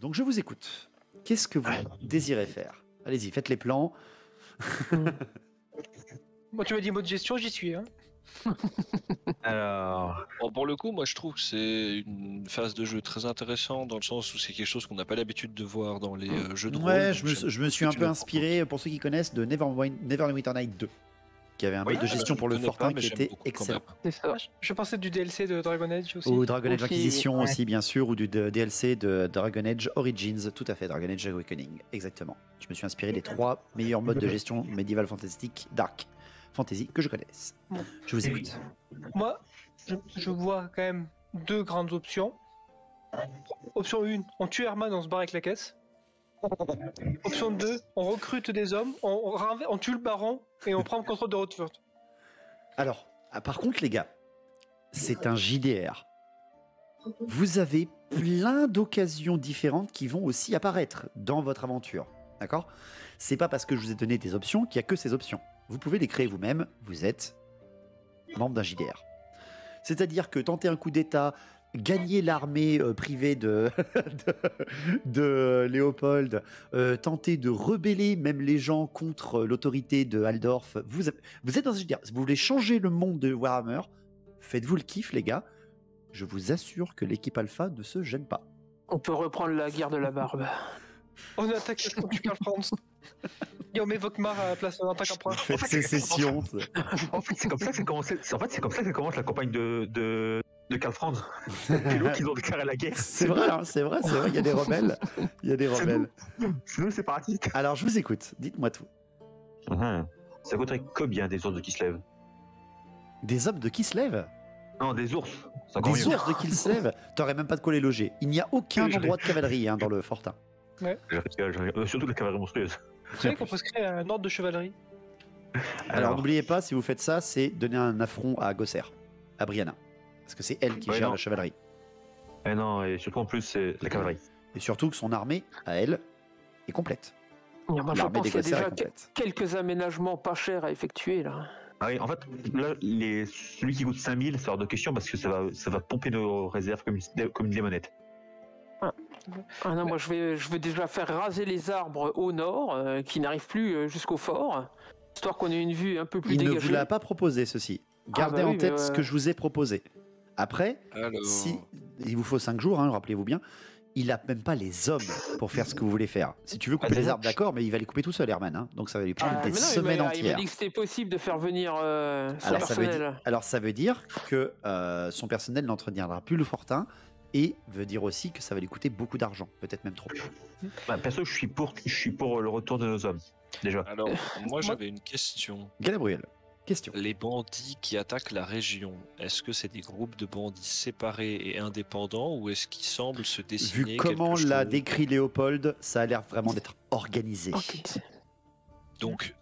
Donc je vous écoute. Qu'est-ce que vous désirez faire? Allez-y, faites les plans. Moi, tu m'as dit mode gestion, j'y suis. Hein. Alors, Bon, pour le coup, moi je trouve que c'est une phase de jeu très intéressante dans le sens où c'est quelque chose qu'on n'a pas l'habitude de voir dans les jeux de rôle. Ouais, donc je me suis un peu inspiré, pour ceux qui connaissent, de Neverwinter Night 2, qui avait un mode de gestion pour le fortin qui était excellent. C'est ça. Je pensais du DLC de Dragon Age aussi. Ou Dragon Age Aussi, Inquisition ouais. aussi, bien sûr, ou du DLC de Dragon Age Origins, tout à fait, Dragon Age Awakening, exactement. Je me suis inspiré des 3 meilleurs modes de gestion médiéval fantastique Dark Fantasy que je connaisse. Bon. Je vous écoute. Moi, je vois quand même 2 grandes options. Option 1, on tue Herman, on se barre avec la caisse. Option 2, on recrute des hommes, on tue le baron et on prend le contrôle de Rotfurt. Alors, par contre, les gars, c'est un JDR. Vous avez plein d'occasions différentes qui vont aussi apparaître dans votre aventure. D'accord? C'est pas parce que je vous ai donné des options qu'il n'y a que ces options. Vous pouvez les créer vous-même, vous êtes membre d'un JDR. C'est-à-dire que tenter un coup d'État, gagner l'armée privée de, de Léopold, tenter de rebeller même les gens contre l'autorité de Aldorf, vous êtes dans un JDR. Si vous voulez changer le monde de Warhammer, faites-vous le kiff, les gars. Je vous assure que l'équipe Alpha ne se gêne pas. On peut reprendre la guerre de la barbe. On attaque contre Karl Franz. Et on met Vokmar à la place d'un attaque en point. Faites sécession. en fait, c'est comme ça que ça commence. En fait, c'est comme ça que commence la campagne de Karl Franz. C'est l'autre qui ont déclaré la guerre. C'est vrai, hein, c'est vrai, il y a des rebelles. Il y a des rebelles. C'est nous, c'est parti. Alors, je vous écoute, dites-moi tout. Ça coûterait combien des ours de Kislev? Des hommes de qui se lèvent? Non, des ours. C'est encore Des mieux. ours de qui se lèvent? T'aurais même pas de quoi les loger. Il n'y a aucun Je endroit de cavalerie dans le fortin. Je rigole. Surtout la cavalerie monstrueuse. Vous savez qu'on peut se créer un ordre de chevalerie. Alors, n'oubliez pas, si vous faites ça, c'est donner un affront à Gosser, à Brianna. Parce que c'est elle qui Ouais, gère non. la chevalerie. Et non, et surtout en plus, c'est la cavalerie. Et surtout que son armée, à elle, est complète. Moi, je L'armée pense des qu'il y a Gosser est déjà complète. quelques aménagements pas chers à effectuer là. Ah oui, en fait, là, celui qui coûte 5000, c'est hors de question parce que ça va pomper nos réserves comme une limonette. Ah non, moi je vais déjà faire raser les arbres au nord qui n'arrivent plus jusqu'au fort, histoire qu'on ait une vue un peu plus Il ne dégagée. vous l'a pas proposé, ceci. Gardez bah en oui, tête mais ce que je vous ai proposé. Après, Alors, si il vous faut 5 jours, hein, rappelez-vous bien, il a même pas les hommes pour faire ce que vous voulez faire. Si tu veux couper les arbres, d'accord, mais il va les couper tout seul, Herman. Hein, donc ça va lui prendre des Mais non, semaines il m'a entières. dit que c'était possible de faire venir son Alors personnel. ça veut dire que son personnel n'entretiendra plus le fortin et veut dire aussi que ça va lui coûter beaucoup d'argent, peut-être même trop. Bah, perso, je suis pour le retour de nos hommes, déjà. alors, moi j'avais une question. Gabriel, question. Les bandits qui attaquent la région, est-ce que c'est des groupes de bandits séparés et indépendants ou est-ce qu'ils semblent se dessiner Vu comment quelque l'a chose décrit Léopold, ça a l'air vraiment d'être organisé. Ok. Donc,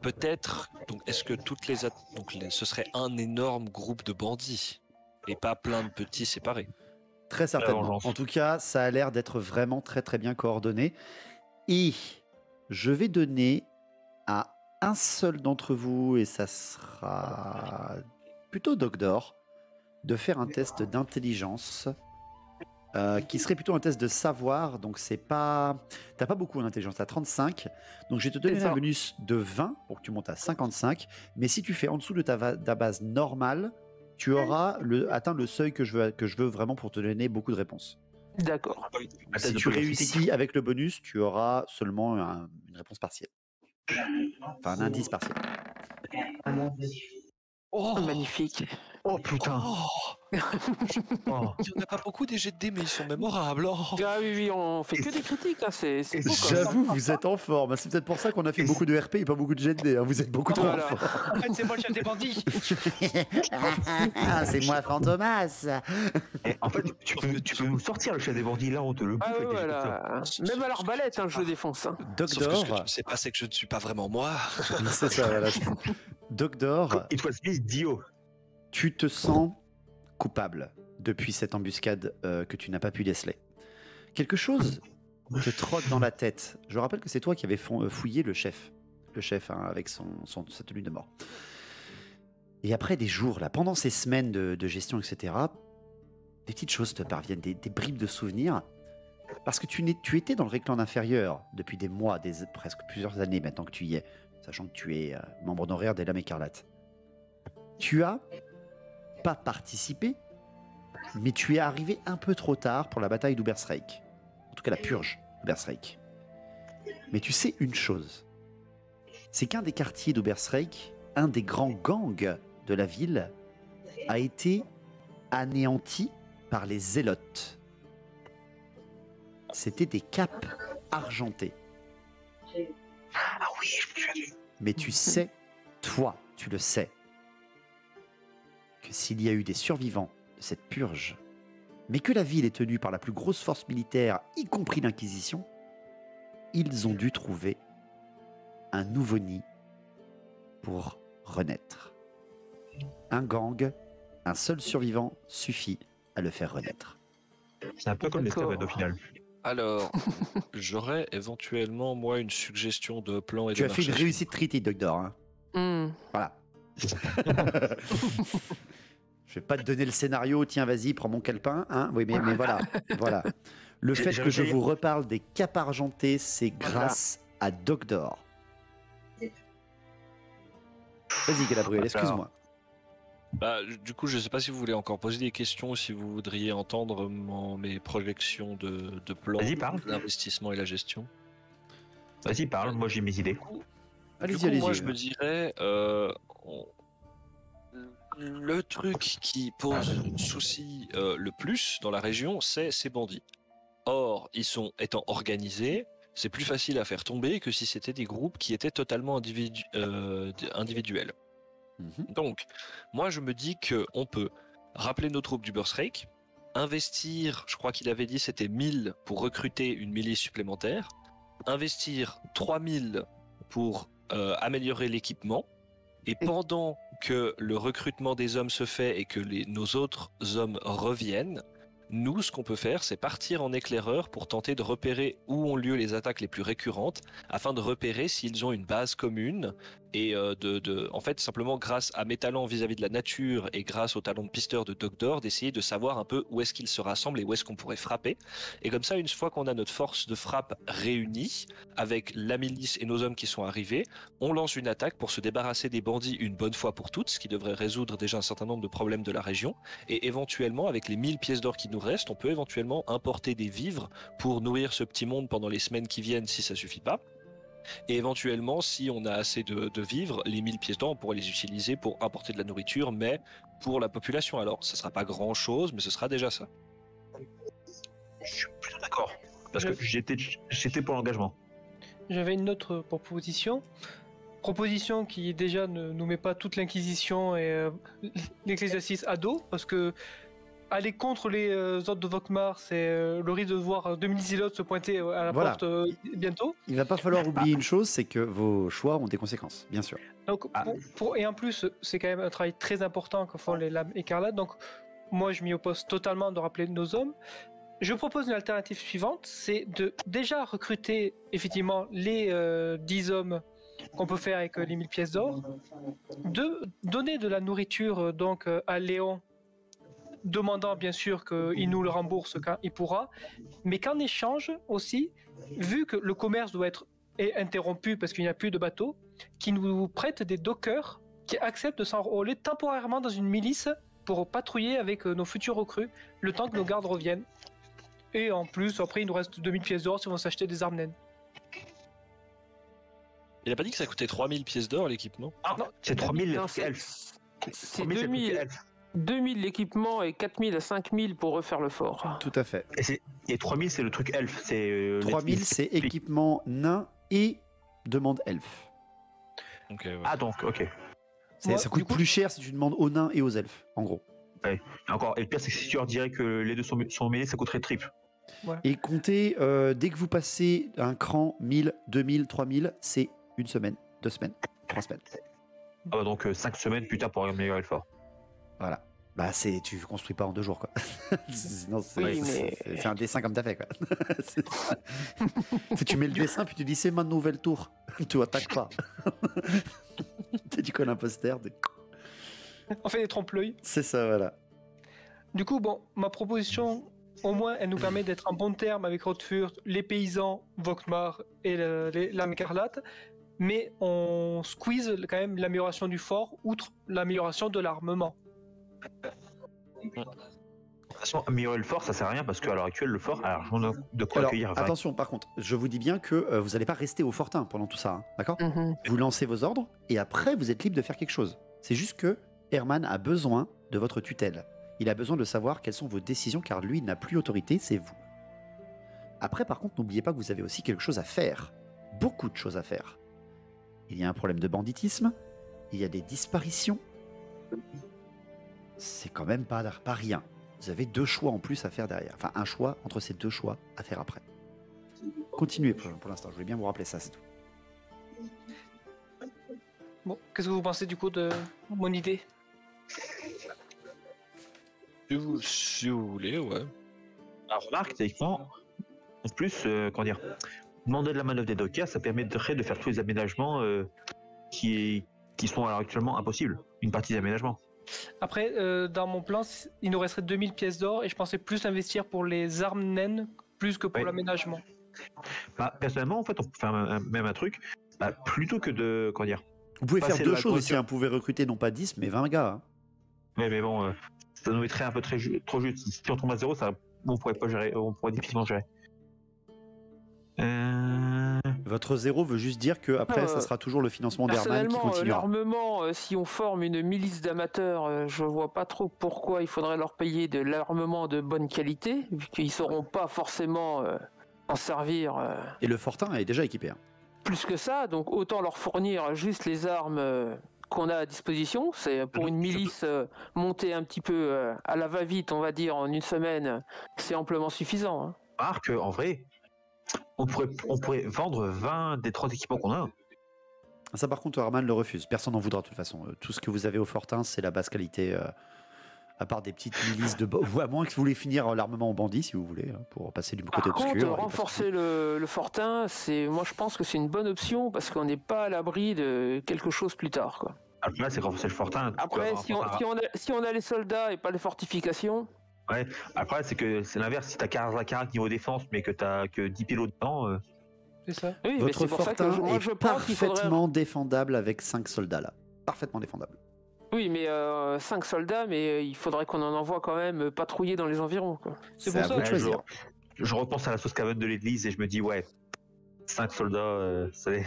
peut-être, donc est-ce que ce serait un énorme groupe de bandits et pas plein de petits séparés? Très certainement. vengeance. En tout cas, ça a l'air d'être vraiment très très bien coordonné. Et je vais donner à un seul d'entre vous, et ça sera plutôt Dogdor, de faire un test d'intelligence qui serait plutôt un test de savoir. Donc c'est pas, t'as pas beaucoup en intelligence, t'as 35. Donc je vais te donner C'est ça. un bonus de 20 pour que tu montes à 55. Mais si tu fais en dessous de ta base normale, tu auras atteint le seuil que je veux vraiment pour te donner beaucoup de réponses. D'accord. Si tu réussis avec le bonus, tu auras seulement une réponse partielle. Enfin, un indice partiel. Oh, Magnifique. Oh putain. oh, Oh. il n'y en a pas beaucoup des jets de dés, mais ils sont mémorables. Oh. Ah oui, on fait que des critiques, hein, c'est beau, quoi. J'avoue, vous êtes en forme. C'est peut-être pour ça qu'on a fait beaucoup de RP et pas beaucoup de GD. Hein. Vous êtes beaucoup trop Voilà. en forme. En fait, c'est moi le chef des bandits. C'est moi, Fantomas. Et en fait, tu peux nous sortir le chef des bandits là, on te le bouffe Ah avec ouais, des jets voilà. comme ça. Même à l'arbalète, hein, je le défonce. Hein. Sauf que ce que Dogdor, tu ne sais pas, c'est que je ne suis pas vraiment moi. c'est ça, voilà. Dogdor, It was me, Dio. tu te sens coupable depuis cette embuscade que tu n'as pas pu déceler. Quelque chose te trotte dans la tête. Je rappelle que c'est toi qui avais fouillé le chef. Le chef, hein, avec sa tenue de mort. Et après des jours, là, pendant ces semaines de gestion, etc., des petites choses te parviennent, des bribes de souvenirs. Parce que tu étais dans le Réclan inférieur depuis des mois, presque plusieurs années maintenant que tu y es, sachant que tu es membre honoraire des Lames Écarlates. Tu as pas participé, mais tu es arrivé un peu trop tard pour la bataille d'Ubersreik. En tout cas, la purge d'Ubersreik. Mais tu sais une chose, c'est qu'un des quartiers d'Ubersreik, un des grands gangs de la ville, a été anéanti par les zélotes. C'était des capes argentées. Ah oui, je me souviens. Mais tu sais, toi, tu le sais, que s'il y a eu des survivants de cette purge, mais que la ville est tenue par la plus grosse force militaire, y compris l'Inquisition, ils ont dû trouver un nouveau nid pour renaître. Un gang, un seul survivant suffit à le faire renaître. C'est un peu comme les D'accord. Slavènes au final. Alors, j'aurais éventuellement, moi, une suggestion de plan et Tu de as fait une marche. réussite critique, Doctor. Hein. Voilà. Je vais pas te donner le scénario, tiens, vas-y, prends mon calepin. Hein. Oui, mais voilà. Voilà. Le fait que je vous reparle des capes argentées, c'est grâce à Doctor. Vas-y, Galadriel, excuse-moi. Bah, du coup, je sais pas si vous voulez encore poser des questions ou si vous voudriez entendre mes projections de plan, Vas-y, parle. l'investissement et la gestion. Vas-y, parle, moi j'ai mes idées. Allez-y, Moi, allez-y. je me dirais, le truc qui pose souci le plus dans la région, c'est ces bandits. Or, étant organisés, c'est plus facile à faire tomber que si c'était des groupes qui étaient totalement individuels. Donc, moi, je me dis qu'on peut rappeler nos troupes du Burstrake, investir, je crois qu'il avait dit c'était 1000 pour recruter une milice supplémentaire, investir 3000 pour améliorer l'équipement, et pendant que le recrutement des hommes se fait et que nos autres hommes reviennent, nous, ce qu'on peut faire, c'est partir en éclaireur pour tenter de repérer où ont lieu les attaques les plus récurrentes, afin de repérer s'ils ont une base commune, et en fait, simplement grâce à mes talents vis-à-vis de la nature et grâce aux talents de pisteur de Doctor, d'essayer de savoir un peu où est-ce qu'ils se rassemblent et où est-ce qu'on pourrait frapper. Et comme ça, une fois qu'on a notre force de frappe réunie, avec la milice et nos hommes qui sont arrivés, on lance une attaque pour se débarrasser des bandits une bonne fois pour toutes, ce qui devrait résoudre déjà un certain nombre de problèmes de la région. Et éventuellement, avec les 1000 pièces d'or qui nous restent, on peut éventuellement importer des vivres pour nourrir ce petit monde pendant les semaines qui viennent si ça suffit pas. Et éventuellement, si on a assez de vivres, les 1000 pièces d'or, on pourrait les utiliser pour importer de la nourriture, mais pour la population. Alors, ce sera pas grand chose, mais ce sera déjà ça. Je suis plutôt d'accord. Parce que j'étais pour l'engagement. J'avais une autre proposition. Proposition qui déjà ne nous met pas toute l'Inquisition et l'Ecclésiastique à dos, parce que aller contre les ordres de Vokmar, c'est le risque de voir 2000 zélotes se pointer à la Voilà. porte bientôt. Il va pas falloir oublier une chose, c'est que vos choix ont des conséquences, bien sûr. Donc, et en plus, c'est quand même un travail très important que font les Lames Écarlates. Donc, moi, je m'y oppose totalement de rappeler nos hommes. Je propose une alternative suivante, c'est de déjà recruter effectivement les 10 hommes qu'on peut faire avec les 1000 pièces d'or, de donner de la nourriture donc à Léon, demandant bien sûr qu'il nous le rembourse quand il pourra, mais qu'en échange aussi, vu que le commerce doit être interrompu parce qu'il n'y a plus de bateaux, qu'il nous prête des dockers qui acceptent de s'enrôler temporairement dans une milice pour patrouiller avec nos futurs recrues le temps que nos gardes reviennent. Et en plus, après, il nous reste 2000 pièces d'or si on va s'acheter des armes naines. Il a pas dit que ça coûtait 3000 pièces d'or l'équipement? Ah, Non, c'est 3000 Non, elfes. c'est 3000, c'est le prix 2000, elfe. 2000 l'équipement et 4000 à 5000 pour refaire le fort. Tout à fait. Et 3000, c'est le truc elfe. C'est 3000, c'est équipement nain et demande elfe. Donc, ouais. Ah, donc, ok. Moi, Ça coûte du coup, plus cher si tu demandes aux nains et aux elfes, en gros. Et encore, et le pire, c'est que si tu leur dirais que les deux sont mêlés, ça coûterait triple. Et comptez, dès que vous passez un cran 1000, 2000, 3000, c'est une semaine, 2 semaines, 3 semaines. Ah bah donc 5 semaines, putain, pour améliorer le fort. Voilà. Bah, tu construis pas en 2 jours, quoi. Sinon, Oui, mais- c'est un dessin comme t'as fait, quoi. Tu mets le dessin, puis tu dis, c'est ma nouvelle tour. Tu attaques pas. Tu colles un poster. on fait des trompe-l'œil. C'est ça, voilà. Du coup, bon, ma proposition au moins, elle nous permet d'être en bon terme avec Rotfurt, les paysans, Vokmar et l'âme écarlate. Mais on squeeze quand même l'amélioration du fort, outre l'amélioration de l'armement. De toute façon, améliorer le fort, ça sert à rien parce qu'à l'heure actuelle, le fort a largement de quoi Alors, accueillir 20. attention, par contre, je vous dis bien que vous n'allez pas rester au fortin pendant tout ça, hein, d'accord? Mhm. Vous lancez vos ordres et après, vous êtes libre de faire quelque chose. C'est juste que Herman a besoin de votre tutelle. Il a besoin de savoir quelles sont vos décisions car lui n'a plus autorité, c'est vous. Après, par contre, n'oubliez pas que vous avez aussi quelque chose à faire. Beaucoup de choses à faire. Il y a un problème de banditisme, il y a des disparitions. C'est quand même pas rien. Vous avez 2 choix en plus à faire derrière. Enfin, un choix entre ces 2 choix à faire après. Continuez pour l'instant, je voulais bien vous rappeler ça, c'est tout. Bon, qu'est-ce que vous pensez du coup de mon idée? Si vous voulez, ouais. Alors, remarque, techniquement, en plus, comment dire, demander de la manœuvre des dockers, ça permettrait de faire tous les aménagements qui sont alors actuellement impossibles. Une partie des aménagements. Après, dans mon plan, il nous resterait 2000 pièces d'or et je pensais plus investir pour les armes naines plus que pour Ouais. l'aménagement. Bah, personnellement, en fait, on peut faire même un truc, plutôt que de, comment dire. Vous pouvez Passer faire de 2 la choses aussi, nourriture. hein. Vous pouvez recruter non pas 10, mais 20 gars. Hein. Mais bon, ça nous mettrait un peu trop juste. Si on tombe à 0, ça, on pourrait pas gérer, on pourrait difficilement gérer. Votre 0 veut juste dire que après, ça sera toujours le financement d'Herman qui Personnellement, continuera. l'armement, si on forme une milice d'amateurs, je vois pas trop pourquoi il faudrait leur payer de l'armement de bonne qualité, vu qu'ils sauront pas forcément en servir Et le fortin est déjà équipé. Hein. plus que ça, donc autant leur fournir juste les armes qu'on a à disposition. C'est pour une milice montée un petit peu à la va-vite, on va dire, en une semaine, c'est amplement suffisant. Hein. Remarque, en vrai, on pourrait vendre 20 des 30 équipements qu'on a. Ça, par contre, Herman le refuse. Personne n'en voudra de toute façon. Tout ce que vous avez au fortin, c'est la basse qualité. À part des petites milices de... Ou à moins que vous voulez finir l'armement en bandit, si vous voulez, hein, pour passer du côté Par obscur. contre, y a pas de renforcer le fortin, moi je pense que c'est une bonne option parce qu'on n'est pas à l'abri de quelque chose plus tard. Quoi. Alors là, c'est renforcer le fortin. tu peux Après, avoir un fortin. si on a les soldats et pas les fortifications, Ouais. Après, c'est l'inverse. Si t'as 15 à 40 niveau défense, mais que t'as que 10 pilotes dedans, C'est ça. oui, mais Votre c'est pour ça que fortin moi est je pense qu'il faudrait. parfaitement défendable avec 5 soldats là. Parfaitement défendable. Oui, mais 5 soldats, mais il faudrait qu'on en envoie quand même patrouiller dans les environs. Quoi. C'est C'est pour à ça. vous de ouais, choisir. je repense à la sauce caverne de l'église et je me dis, ouais, 5 soldats, c'est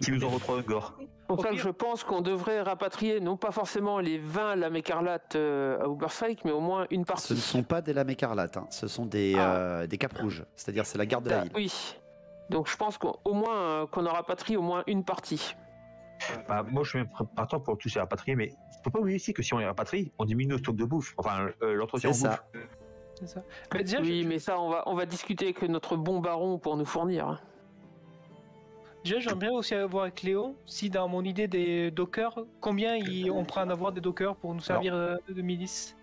qui nous envoient 3 gore. Pour Au ça, pire- je pense qu'on devrait rapatrier non pas forcément les 20 lames écarlates à Uberstrike, mais au moins une Ce partie. ne sont pas des lames écarlates, hein. Ce sont des capes rouges. C'est-à-dire c'est la garde de la ville. Oui. Donc je pense qu'au moins qu'on en rapatrie au moins une partie. Bah, moi, je suis même partant pour tous les rapatrier, mais faut pas oublier ici que si on les rapatrie, on diminue nos stocks de bouffe. Enfin, l'entretien C'est en ça. bouffe. C'est ça. Mais déjà, Oui, mais ça, on va discuter avec notre bon baron pour nous fournir. Hein. j'aimerais bien aussi avoir avec Léo, si dans mon idée des dockers, combien on pourrait en avoir des dockers pour nous servir de milice.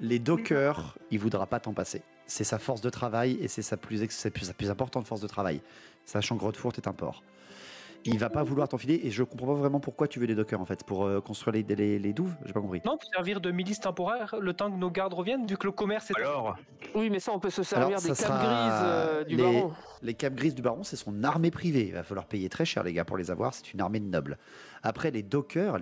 Les dockers, il voudra pas t'en passer. C'est sa force de travail et c'est sa plus importante force de travail. Sachant que Rodfort est un port. Il va pas vouloir t'enfiler et je comprends pas vraiment pourquoi tu veux des dockers en fait. Pour construire les douves. J'ai pas compris. Non, pour servir de milice temporaire le temps que nos gardes reviennent, vu que le commerce est... Alors, Oui, mais ça, on peut se servir Alors, des ça capes sera grises du les- baron. Les capes grises du baron, c'est son armée privée. Il va falloir payer très cher, les gars, pour les avoir. C'est une armée de nobles. Après, les dockers,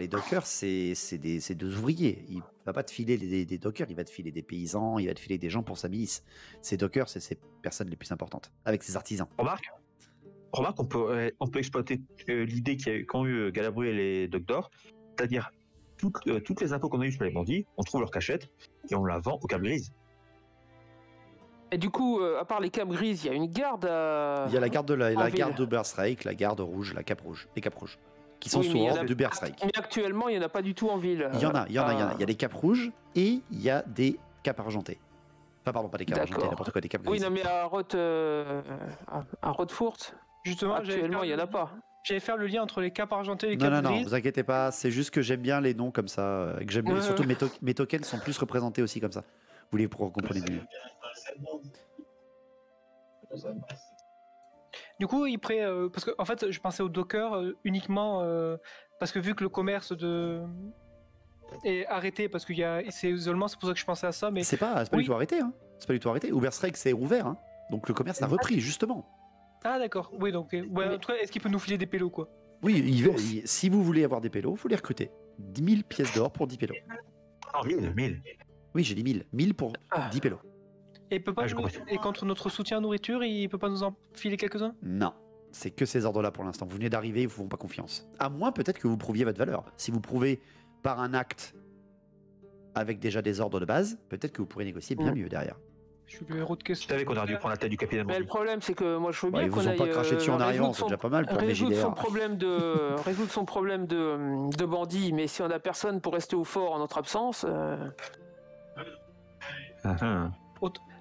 c'est des ouvriers. Il va pas te filer des dockers, il va te filer des paysans, il va te filer des gens pour sa milice. Ces dockers, c'est ces personnes les plus importantes, avec ses artisans. remarque, on peut exploiter l'idée qu'ont eu Galabru et les Dogs d'Or, c'est-à-dire toutes les infos qu'on a eues sur les bandits, on trouve leur cachette et on la vend aux capes grises. Et du coup, à part les capes grises, il y a une garde à... Il y a la garde de en la ville. garde d'Uberstrike, la garde rouge, la cape rouge, les capes rouges, qui sont Oui, mais sous il y en ordre a- d'Uberstrike. Mais actuellement, il n'y en a pas du tout en ville. Il y en a. Il y a des capes rouges et il y a des capes argentées. Enfin, pardon, pas des capes argentées, D'accord. n'importe quoi, des capes Oui, grises. non, mais à Rothfurt, Justement, actuellement, il n'y en a pas. J'allais faire le lien entre les capes argentées et les Non, capes non, non, grises. vous inquiétez pas, c'est juste que j'aime bien les noms comme ça, et que j'aime Ouais, surtout ouais. mes tokens sont plus représentés aussi comme ça. Vous voulez pour comprendre mieux. Du coup, parce que en fait, je pensais aux dockers uniquement parce que vu que le commerce et arrêté parce qu'il y a c'est isolement, c'est pour ça que je pensais à ça. Mais C'est pas oui. du tout arrêté. Hein. C'est pas du tout arrêté. Uberstrike, c'est ouvert. Hein. Donc le commerce a repris, justement. ah d'accord, oui donc ouais, en tout cas, est-ce qu'il peut nous filer des pélos quoi? Oui, si vous voulez avoir des pélos, il faut les recruter. 1000 pièces d'or pour 10 pélos. Oh, 1000. Oui, j'ai dit 1000. 1000 pour 10 pélos. Et il peut pas Ah, je nous- comprends. et contre notre soutien nourriture, il peut pas nous en filer quelques-uns? Non. C'est que ces ordres-là pour l'instant. Vous venez d'arriver, ils vous font pas confiance. À moins peut-être que vous prouviez votre valeur. Si vous prouvez par un acte avec déjà des ordres de base, peut-être que vous pourrez négocier bien mieux derrière. Je suis le héros de Je question. savais qu'on aurait dû prendre la tête du capitaine. Mais le problème, c'est que moi, je veux Bah, bien ils qu'on vous ont aille pas craché dessus en arrivant, résoudre c'est déjà pas mal pour mes résoudre JDR. son problème résoudre son problème de bandits, mais si on a personne pour rester au fort en notre absence,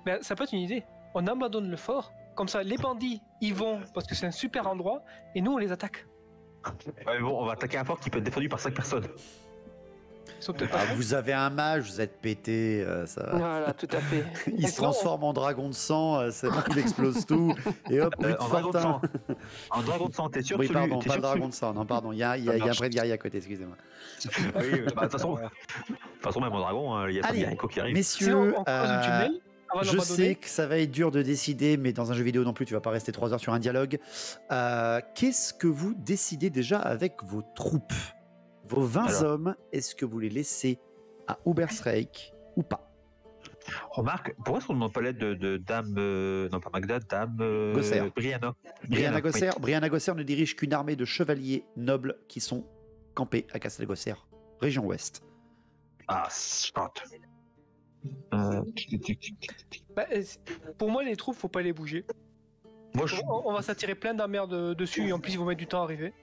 Mais ça peut être une idée. On abandonne le fort, comme ça les bandits y vont parce que c'est un super endroit, et nous on les attaque. Ouais, bon, on va attaquer un fort qui peut être défendu par 5 personnes. Ils sont peut-être pas Ah, prêts. vous avez un mage, vous êtes pété, ça. voilà, tout à fait. Il se transforme en dragon de sang, c'est bon, il explose tout, et hop, plus de En dragon de fatin. sang. En dragon de sang, t'es sûr Oui, celui- pardon, t'es pas sûr le dragon de sang, non, pardon, il y a un marche. prêtre guerrier à côté, excusez-moi. celui- Oui, de toute façon, même en dragon, il y a pas de Allez, Jericho qui arrive. messieurs, Sinon, on creuse un tunnel avant je d'abandonner. sais que ça va être dur de décider, mais dans un jeu vidéo non plus, tu vas pas rester 3 heures sur un dialogue. Qu'est-ce que vous décidez déjà avec vos troupes? Vos 20 Alors. hommes, est-ce que vous les laissez à Uberstrike ou pas? Remarque, pourquoi est-ce qu'on ne demande pas l'aide de Dame. Non, pas Magda, Dame. Gosser. Brianna. Brianna oui. Gosser ne dirige qu'une armée de chevaliers nobles qui sont campés à Castel-Gosser, région ouest. Ah, shot. Bah, pour moi, les troupes, faut pas les bouger. Moi, je. On va s'attirer plein d'emmerdes dessus, et en plus, ils vont mettre du temps à arriver.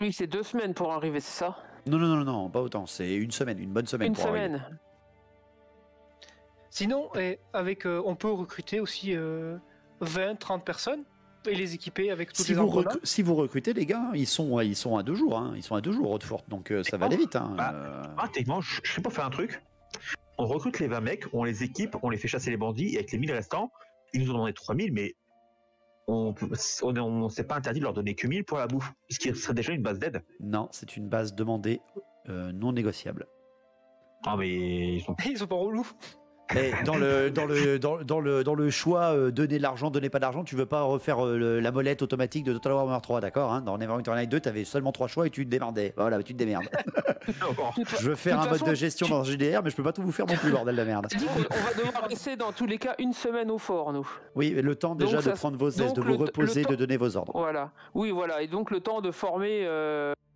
Oui, c'est 2 semaines pour arriver, c'est ça? Non, pas autant. C'est une semaine, une bonne semaine. Une pour arriver. semaine. Sinon, on peut recruter aussi 20-30 personnes et les équiper avec toutes Si les vous, armes qu'on a. si vous recrutez, les gars, ils sont à 2 jours. Hein. Ils sont à 2 jours, Hautefort. Donc ça va aller vite. Hein. Bah, Ah, techniquement, je sais pas faire un truc. On recrute les 20 mecs, on les équipe, on les fait chasser les bandits, et avec les 1000 restants, ils nous ont demandé 3000, mais on s'est pas interdit de leur donner que 1000 pour la bouffe, ce qui serait déjà une base d'aide. Non, c'est une base demandée non négociable. Ah, mais ils sont. Ils sont pas relous. Et dans le choix donner de l'argent, donner pas d'argent, tu veux pas refaire la molette automatique de Total Warhammer 3, d'accord hein. Dans Neverwinter Night 2, tu avais seulement 3 choix et tu te démerdais. Voilà, tu te démerdes. Je veux faire De un toute mode façon, de gestion dans GDR, mais je peux pas tout vous faire non plus, bordel de merde. On va devoir rester dans tous les cas une semaine au fort, nous. Oui, le temps déjà Donc, de ça- prendre vos aises, donc de vous le reposer, temps- de donner vos ordres. Voilà. Oui, voilà. Et donc le temps de former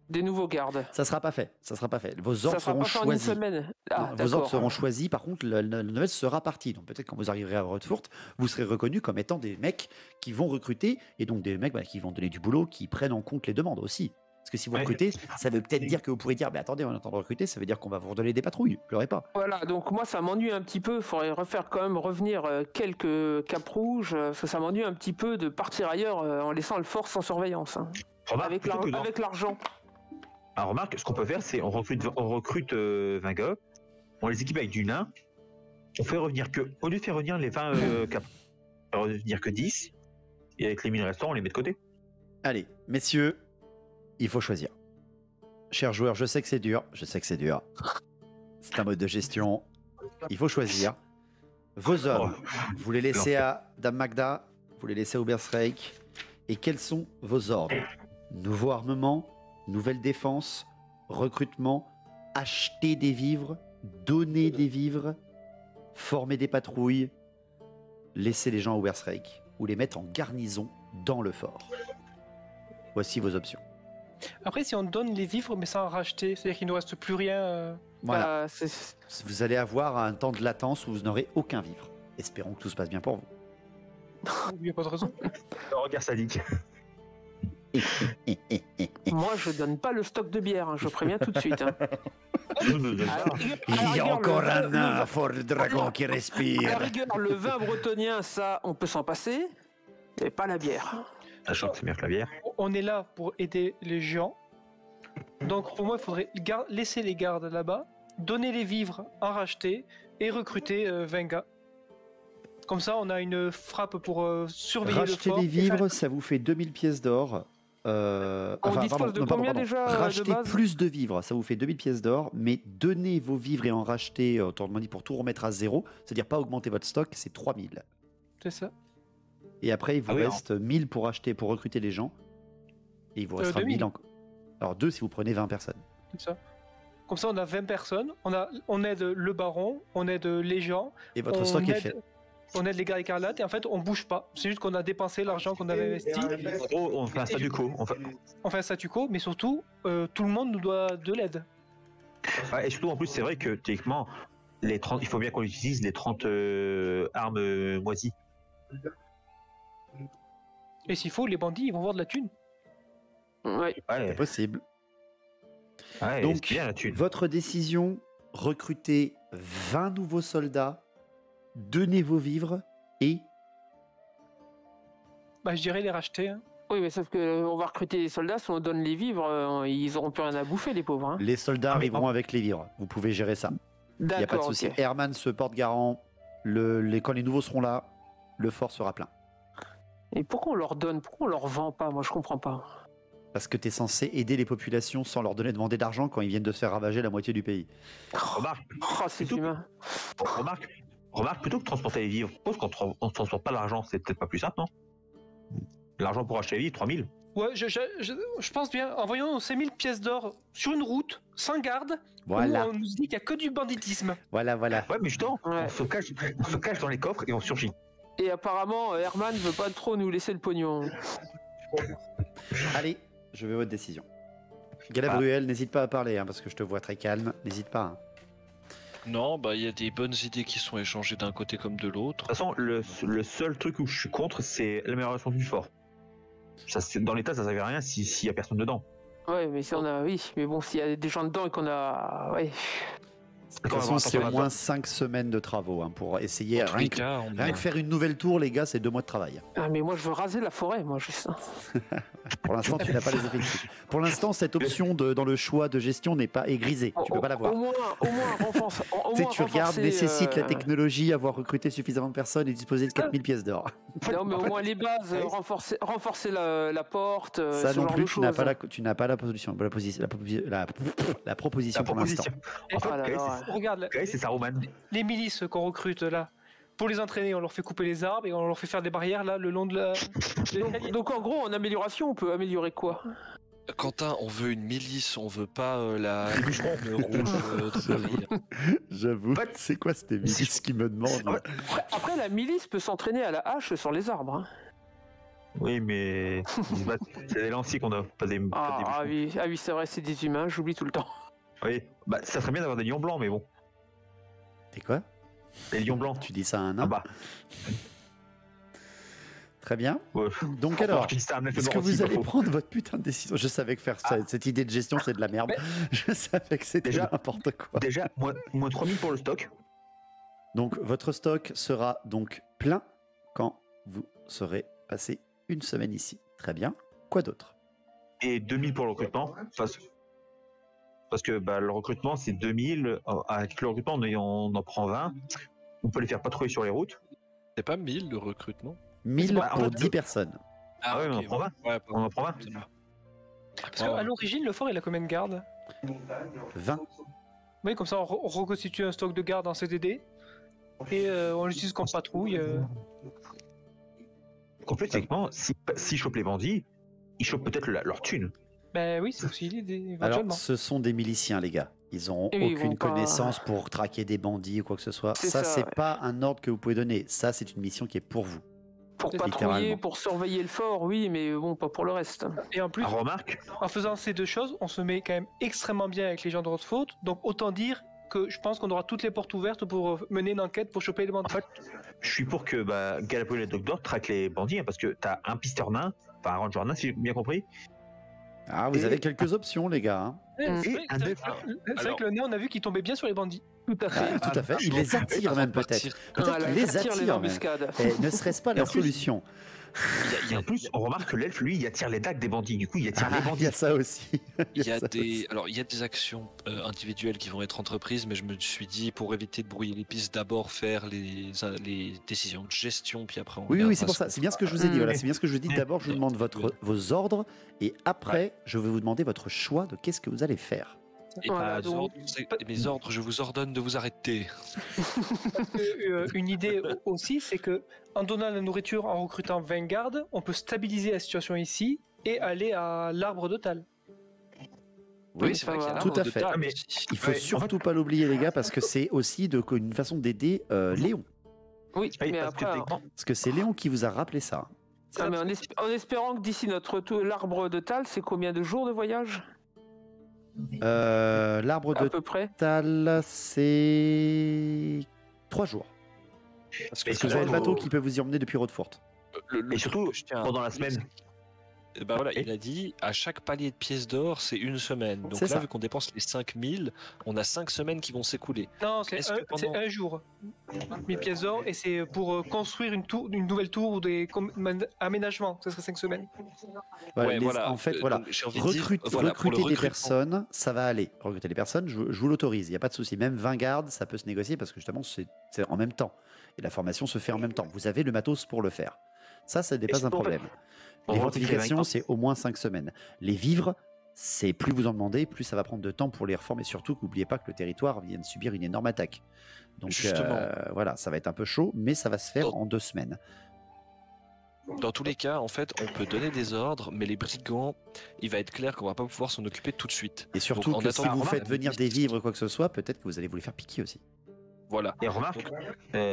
des nouveaux gardes. Ça sera pas fait. Ça sera pas fait. Vos Ça ordres sera seront pas fait en une choisis. semaine. Ah, Non, vos ordres d'accord. seront choisis. Par contre, la nouvelle sera partie. Donc peut-être quand vous arriverez à Rotfurt, vous serez reconnus comme étant des mecs qui vont recruter et donc des mecs qui vont donner du boulot, qui prennent en compte les demandes aussi. Parce que si vous Ouais. recrutez, ça veut peut-être dire que vous pourrez dire, mais attendez, on est en train de recruter, ça veut dire qu'on va vous redonner des patrouilles. Pleurez pas. Voilà, donc moi ça m'ennuie un petit peu, il faudrait refaire quand même revenir quelques capes rouges, parce que ça m'ennuie un petit peu de partir ailleurs en laissant le fort sans surveillance. Hein. Remarque, Avec plutôt que dans- avec l'argent. Alors, remarque, ce qu'on peut faire, c'est on recrute 20 gars, on les équipe avec du nain, on fait revenir que, au lieu de faire revenir les 20 cap, on fait revenir que 10, et avec les 1000 restants, on les met de côté. Allez, messieurs, il faut choisir. Chers joueurs, je sais que c'est dur. Je sais que c'est dur. C'est un mode de gestion. Il faut choisir. Vos hommes, vous les laissez à Dame Magda, vous les laissez à Uberstrike. Et quels sont vos ordres? Nouveau armement, nouvelle défense, recrutement, acheter des vivres, donner des vivres, former des patrouilles, laisser les gens à Uberstrike ou les mettre en garnison dans le fort. Voici vos options. Après, si on donne les vivres, mais sans en racheter, c'est-à-dire qu'il ne nous reste plus rien. Voilà. C'est- Vous allez avoir un temps de latence où vous n'aurez aucun vivre. Espérons que tout se passe bien pour vous. Il n'y a pas de raison. Regarde sadique. Moi je donne pas le stock de bière, hein, je préviens tout de suite. Hein. Alors, Il y a encore un nain vin- fort de dragon qui À la respire. rigueur, le vin bretonien, ça, on peut s'en passer, mais pas la bière. Sachant que c'est mieux que la bière. On est là pour aider les géants. Donc pour moi, il faudrait laisser les gardes là-bas, donner les vivres, en racheter et recruter 20 gars. Comme ça, on a une frappe pour surveiller le Racheter fort. des et vivres, faire- ça vous fait 2000 pièces d'or. dispose de combien déjà, de Racheter base plus de vivres, ça vous fait 2000 pièces d'or, mais donnez vos vivres et en racheter, autrement dit, pour tout remettre à zéro, c'est-à-dire pas augmenter votre stock, c'est 3000. C'est ça. Et après, il vous Ah oui, reste 1000 pour acheter, pour recruter les gens. Et il vous restera 2000. 1000 encore. Alors 2 si vous prenez 20 personnes. C'est ça. Comme ça, on a 20 personnes. On aide le baron, on aide les gens. Et votre on stock est aide- fait. On aide les gars écarlates et en fait, on bouge pas. C'est juste qu'on a dépensé l'argent qu'on avait investi. En gros, on fait un statu quo. On fait un statu quo, mais surtout, tout le monde nous doit de l'aide. Ouais, et surtout, en plus, c'est vrai que techniquement, il faut bien qu'on utilise les 30 armes moisies. Et s'il faut, les bandits, ils vont voir de la thune. Ouais. C'est Ouais, possible. ouais, Donc, c'est bien là-dessus. votre décision, recrutez 20 nouveaux soldats, donnez vos vivres et Bah, je dirais les racheter. Hein. Oui, mais sauf que on va recruter des soldats, si on donne les vivres, ils auront plus rien à bouffer, les pauvres. Hein. les soldats Ah, mais arriveront avec les vivres. Vous pouvez gérer ça. Il n'y a pas de D'accord, souci. ok. Herman se porte garant. Quand les nouveaux seront là, le fort sera plein. Et pourquoi on leur donne, pourquoi on leur vend pas? Moi, je comprends pas. Parce que tu es censé aider les populations sans leur demander d'argent quand ils viennent de se faire ravager la moitié du pays. Remarque, Oh, c'est tout. humain. remarque, plutôt que de transporter les vivres, je pense qu'on ne transporte pas l'argent, c'est peut-être pas plus simple, non? L'argent pour acheter les vivres, 3000. Ouais, je pense bien. Envoyons 5000 pièces d'or sur une route, sans garde, Voilà, où on nous dit qu'il n'y a que du banditisme. voilà. Ouais, mais justement, Ouais. on se cache dans les coffres et on surgit. Et apparemment, Herman veut pas trop nous laisser le pognon. Allez, je veux votre décision. Galabruel, n'hésite pas à parler, hein, parce que je te vois très calme. N'hésite pas. Hein. Non, bah il y a des bonnes idées qui sont échangées d'un côté comme de l'autre. De toute façon, le seul truc où je suis contre, c'est l'amélioration du fort. Dans l'état, ça ne servait à rien s'il y a personne dedans. Ouais, mais si on a, oui, mais bon, s'il y a des gens dedans et qu'on a, ouais. De toute façon, c'est au moins 5 semaines de travaux hein, pour essayer. Dans tous Rien les que, cas, rien que faire une nouvelle tour, les gars, c'est 2 mois de travail. Ah, mais moi, je veux raser la forêt, moi, juste. Pour l'instant, tu n'as pas les effectifs. Pour l'instant, cette option dans le choix de gestion n'est pas grisée. Tu peux pas l'avoir. Au moins renforce. Tu sais, tu regardes, nécessite la technologie, avoir recruté suffisamment de personnes et disposer de 4000 pièces d'or. Non, mais au moins les bases, renforcer la porte, Ça ce non genre plus, de tu n'as choses. pas la proposition pour l'instant. Et En fait, Ah là Gaël, là, c'est- regarde, Gaël, c'est Saruman. les milices qu'on recrute là, pour les entraîner, on leur fait couper les arbres et on leur fait faire des barrières là le long de la. Donc en gros, en amélioration, on peut améliorer quoi? Quentin, on veut une milice, on veut pas la Les bûcherons. le rouge de Paris. J'avoue, fait, c'est quoi cette milice qui me demande là Après, la milice peut s'entraîner à la hache sur les arbres. Hein. Oui, mais c'est des lanciers qu'on a, pas des bûcherons. Ah oui, c'est vrai, c'est des humains, j'oublie tout le temps. Oui, bah, ça serait bien d'avoir des lions blancs, mais bon. T'es quoi? Les lions blancs. Tu dis ça à un nain? Ah bah. Très bien. Ouais. Donc alors, je dis ça à un elfe est-ce que noir aussi, vous pas allez faux. prendre votre putain de décision? Je savais que faire cette idée de gestion, c'est de la merde. Je savais que c'était Déjà- n'importe quoi. Déjà, moins 3000 pour le stock. Donc votre stock sera donc plein quand vous serez passé une semaine ici. Très bien. Quoi d'autre? Et 2000 pour le recrutement. Parce que bah, le recrutement, c'est 2000. Avec le recrutement, on en prend 20. On peut les faire patrouiller sur les routes. C'est pas 1000 le recrutement? 1000 pas- en pour fait, 10 personnes. Ah ouais, mais on en prend 20. Ouais, On en prend 20. c'est bien. Parce qu'à l'origine, le fort il a combien de gardes? 20. Oui, comme ça on reconstitue un stock de gardes en CDD et on l'utilise comme patrouille. En fait, techniquement, s'ils chopent les bandits, ils chopent peut-être leur thune. Ben oui, c'est aussi l'idée, Alors, éventuellement. ce sont des miliciens, les gars. Ils n'auront Et ils aucune vont pas- connaissance pour traquer des bandits ou quoi que ce soit. C'est Ça, ça, c'est ouais. pas un ordre que vous pouvez donner. Ça, c'est une mission qui est pour vous. Pour patrouiller, Littéralement. pour surveiller le fort, oui, mais bon, pas pour le reste. Et en plus, Remarque, en faisant ces deux choses, on se met quand même extrêmement bien avec les gens de Rothfault. Donc autant dire que je pense qu'on aura toutes les portes ouvertes pour mener une enquête pour choper les bandits. en fait, je suis pour que Galapol et Doctor traquent les bandits, hein, parce que t'as un pisteur nain, enfin un ranger nain, si j'ai bien compris. Ah, vous Et- avez quelques options, les gars. Hein. C'est vrai, Et un c'est vrai que le nez, on a vu qu'il tombait bien sur les bandits. Tout à fait. Tout à fait. Il les attire même peut-être. Peut-être Voilà, qu'il les ça tire attire même. embuscades. Et ne serait-ce pas Et la en plus- solution? Et en plus, on remarque que l'elfe, lui, il attire les dagues des bandits. Du coup, il attire les Il bandits. y a ça aussi. Il y a ça des, aussi. alors il y a des actions individuelles qui vont être entreprises, mais je me suis dit pour éviter de brouiller les pistes, d'abord faire les décisions de gestion, puis après on Oui, regardera c'est pour ce ça. qu'on C'est bien ce que je fera. vous ai dit. Voilà, Mm. c'est bien ce que je vous ai dit. D'abord, je vous demande vos ordres et après, je vais vous demander votre choix de qu'est-ce que vous allez faire. Et Voilà, mes donc- ordres, mes ordres, je vous ordonne de vous arrêter. Une idée aussi, c'est que en donnant la nourriture, en recrutant 20 gardes, on peut stabiliser la situation ici et aller à l'arbre de Tal. Oui, c'est ça vrai qu'il y a va. l'arbre Tout à de fait. Tal Ah, mais- aussi. Il faut Ouais, surtout pas l'oublier, les gars, parce que c'est aussi une façon d'aider Léon. Oui, Oui, mais parce que après, techniquement, Parce que c'est Léon qui vous a rappelé ça. ah, mais en espérant que d'ici notre retour, l'arbre de Tal, c'est combien de jours de voyage L'arbre à de peu près? Tal, c'est 3 jours. Parce Mais Parce que vous là, avez le bateau au- qui peut vous y emmener depuis Roadfort. le Et surtout, truc que je tiens à pendant la dire, semaine. bah voilà, il a dit à chaque palier de pièces d'or, c'est une semaine. Donc C'est là, ça. vu qu'on dépense les 5000, on a 5 semaines qui vont s'écouler. Non, c'est Est-ce que c'est pendant- un jour. 1000 pièces d'or et c'est pour construire une nouvelle tour ou des aménagements. Ça serait 5 semaines. Voilà, Ouais, voilà. En fait, voilà. Donc, j'ai envie de dire, Recruter voilà, pour le des recrutement. personnes, ça va aller. Recruter des personnes, je vous l'autorise, il n'y a pas de souci. Même 20 gardes, ça peut se négocier parce que justement, c'est en même temps. Et la formation se fait en même temps. Vous avez le matos pour le faire. Ça n'est pas un surtout, en fait, problème. on Les recrute les fortifications, vainqueurs. c'est au moins 5 semaines. Les vivres, c'est plus vous en demandez, plus ça va prendre de temps pour les reformer. Surtout n'oubliez pas que le territoire vient de subir une énorme attaque. Donc Justement. voilà, ça va être un peu chaud, mais ça va se faire Dans- en 2 semaines. Dans tous les cas, en fait, on peut donner des ordres, mais les brigands, il va être clair qu'on va pas pouvoir s'en occuper tout de suite. Et surtout Donc, en que si attendant, vous remarque, faites venir des vivres ou quoi que ce soit, peut-être que vous allez vous les faire piquer aussi. Voilà. Et remarque, Donc,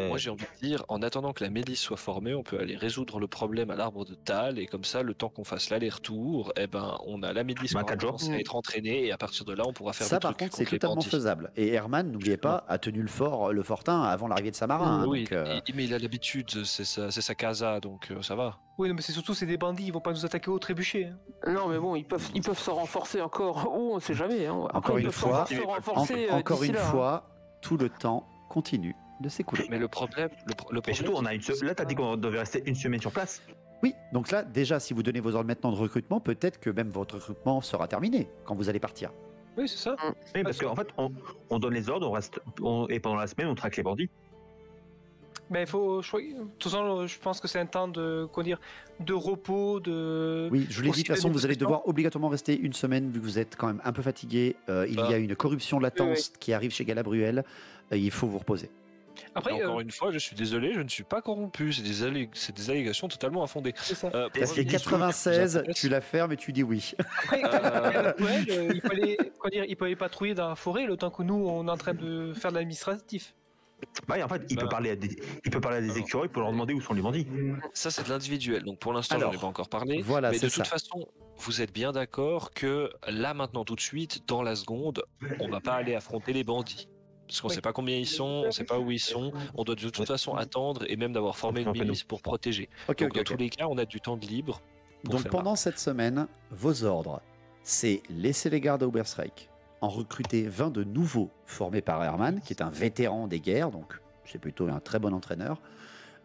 Moi, j'ai envie de dire, en attendant que la milice soit formée, on peut aller résoudre le problème à l'arbre de Tal, et comme ça, le temps qu'on fasse l'aller-retour, eh ben, on a la milice qui Bah, aura 4 jours. commencé à être entraînée, et à partir de là, on pourra faire Ça, des par trucs contre, c'est contre les totalement bandits. faisable. Et Herman, n'oubliez pas, a tenu le fortin avant l'arrivée de Samarin. hein, Oui, donc, mais il a l'habitude, c'est sa casa, donc ça va. Oui, non, mais c'est surtout c'est des bandits, ils vont pas nous attaquer au trébuchet. Hein. Non, mais bon, ils peuvent se renforcer encore. Ou on sait jamais. Hein. Après, Encore ils une peuvent fois, se renforcer encore d'ici une là, hein. fois, tout le temps continue de s'écouler. Mais le problème, le mais problème, surtout, on a là, t'as dit qu'on devait rester une semaine sur place. Oui, donc là, déjà, si vous donnez vos ordres maintenant de recrutement, peut-être que même votre recrutement sera terminé quand vous allez partir. Oui, c'est ça. Oui, parce qu'en fait, on donne les ordres, on reste, et pendant la semaine, on traque les bandits. Mais il faut. De toute façon, je pense que c'est un temps de. Comment dire, de repos, de. Oui, je vous l'ai dit, Aussi de toute façon, de vous allez négociation. devoir obligatoirement rester une semaine vu que vous êtes quand même un peu fatigué. Il y a une corruption latence qui arrive chez Galabruel. Il faut vous reposer. Après, encore une fois, je suis désolé, je ne suis pas corrompu, c'est des allégations totalement infondées. c'est ça. Pour Parce que revenir sur le truc qui 96, vous intéresse, tu la fermes et tu dis oui. Après, il peut aller patrouiller dans la forêt le temps que nous, on est en train de faire de l'administratif. Ouais, en fait, il peut parler à des écureuils pour leur demander où sont les bandits. Ça, c'est de l'individuel. Donc pour l'instant, je Alors, n'en ai pas encore parlé. voilà, mais c'est de toute ça. façon, vous êtes bien d'accord que là, maintenant, tout de suite, dans la seconde, on va pas aller affronter les bandits. Parce qu'on Oui. sait pas combien ils sont, on sait pas où ils sont. On doit de toute façon attendre et même d'avoir formé une milice pour protéger. Ok, Donc ok, dans ok. tous les cas, on a du temps de libre. Pour Donc faire pendant cette semaine, vos ordres, c'est laisser les gardes à Oberstreik, en recruter 20 de nouveaux formés par Herman, qui est un vétéran des guerres, donc c'est plutôt un très bon entraîneur,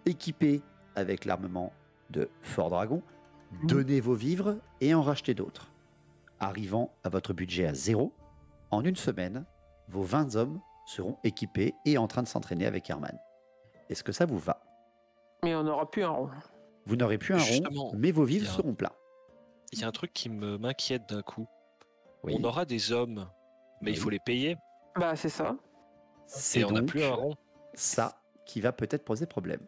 équipé avec l'armement de Fort Dragon, donnez vos vivres et en racheter d'autres. Arrivant à votre budget à 0, en une semaine, vos 20 hommes seront équipés et en train de s'entraîner avec Herman. Est-ce que ça vous va? Mais on n'aura plus un rond. Vous n'aurez plus un rond, Justement, mais vos vivres il y a- seront plats. Il y a un truc qui m'inquiète d'un coup. Oui. On aura des hommes, mais il Oui. faut les payer. Bah, c'est ça. C'est Et on n'a donc plus un rond. ça qui va peut-être poser problème.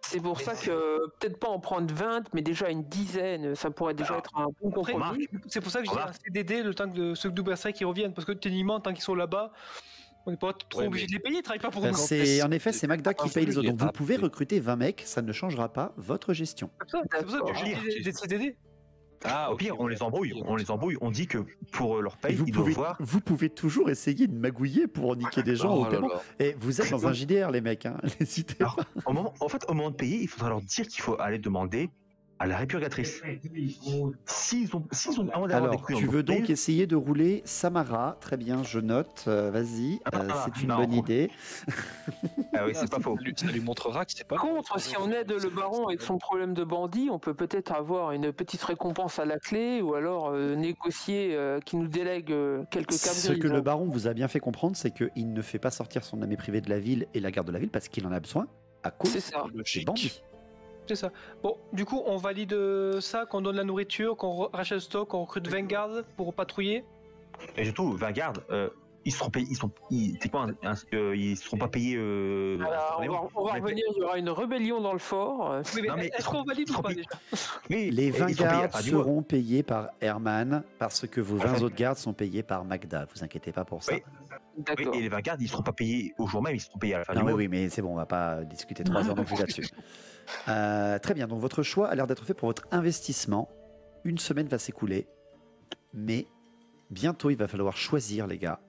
C'est pour ça que peut-être pas en prendre 20, mais déjà une dizaine, ça pourrait déjà être un bon Après, compromis. c'est pour ça que je dis Remarque. un CDD le temps que ceux d'Uberstrike qui reviennent. Parce que techniquement, tant qu'ils sont là-bas, on n'est pas trop Ouais, obligé mais- de les payer, ils travaillent pas pour Ben, nous. c'est, en effet, c'est Magda qui paye les autres. Donc vous Ah, pouvez oui. recruter 20 mecs, ça ne changera pas votre gestion. C'est pour ça que je D'accord. dis des CDD. Ah, Au pire, on les embrouille. On dit que pour leur Et paye, vous, ils doivent pouvez, voir. vous pouvez toujours essayer de magouiller pour niquer des gens Oh au là paiement. là. Et vous êtes dans un JDR, les mecs, hein. N'hésitez Alors, pas. au moment de payer, il faudra leur dire qu'il faut aller demander à la répurgatrice. S'ils ont avant d'avoir des Alors, couilles en tu veux donc entreprise, essayer de rouler Samara. Très bien, je note. Vas-y, c'est une non. bonne idée. ah oui, c'est pas faux. Ça lui montrera que c'est pas. Par contre, si on aide le baron avec son problème de bandit, on peut peut-être avoir une petite récompense à la clé ou alors négocier qu'il nous délègue quelques Ce cabris. que le baron vous a bien fait comprendre, c'est qu'il ne fait pas sortir son ami privé de la ville et la garde de la ville parce qu'il en a besoin à cause C'est ça. des Logique. bandits. C'est ça. Bon, du coup, on valide ça, qu'on donne la nourriture, qu'on rachète le stock, qu'on recrute 20 gardes pour patrouiller. Et surtout, Vanguard, ils seront payés. C'est quoi ils seront pas payés. Alors, on va revenir, il y aura une rébellion dans le fort. Oui, mais Non, mais est-ce qu'on valide ou pas ils déjà Oui, Les 20 ils seront payés à la gardes fin du mois. seront payés par Herman parce que vos 20 Ouais. autres gardes sont payés par Magda. Vous inquiétez pas pour ça. Oui. Oui, D'accord. et les Vanguard, ils seront pas payés au jour même, ils seront payés à la fin Non, du oui, mois. oui, mais c'est bon, on va pas discuter 3 heures non plus là-dessus. Très bien, donc votre choix a l'air d'être fait pour votre investissement. Une semaine va s'écouler, mais bientôt il va falloir choisir, les gars.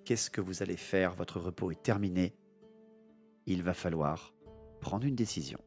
Qu'est-ce que vous allez faire? Votre repos est terminé. Il va falloir prendre une décision.